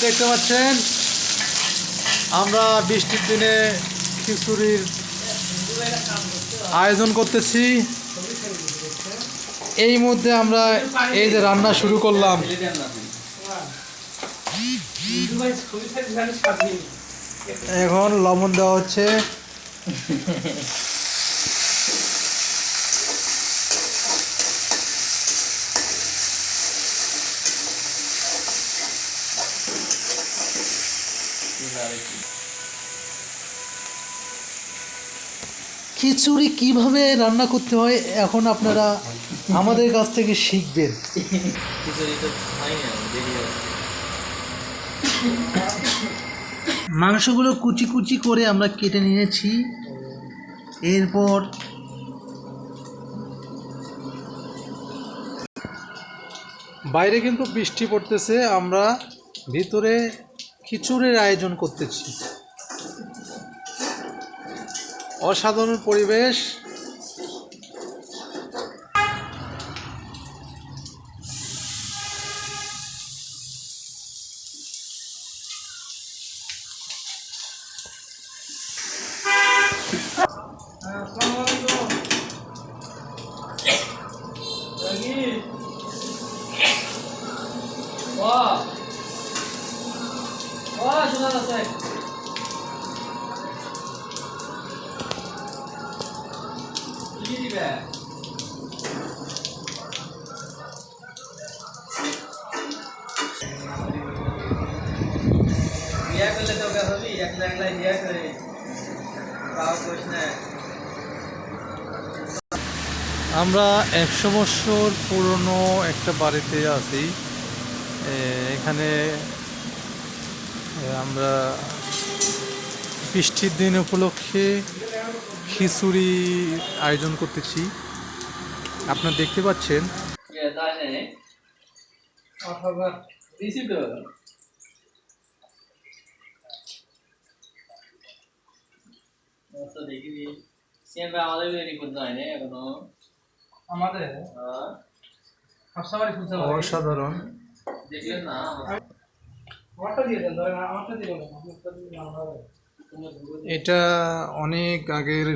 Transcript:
দেখতে পাচ্ছেন আমরা বৃষ্টির দিনে খিচুড়ির আয়োজন করতেছি। এই মধ্যে আমরা এই যে রান্না শুরু করলাম। এখন লবণ দেওয়া হচ্ছে। খিচুড়ি কিভাবে রান্না করতে হয় এখন আপনারা আমাদের কাছ থেকে শিখবেন। মাংসগুলো কুচি কুচি করে আমরা কেটে নিয়েছি। এরপর বাইরে কিন্তু বৃষ্টি পড়তেছে, আমরা ভিতরে খিচুড়ির আয়োজন করতেছি। অসাধারণ পরিবেশ। আমরা 100 বছর পুরনো একটা বাড়িতে আছি। এখানে আমরা বৃষ্টির দিন উপলক্ষে খিচুড়ি আয়োজন করতেছি। আপনারা দেখতে পাচ্ছেন। অসাধারণ। এটা অনেক আগের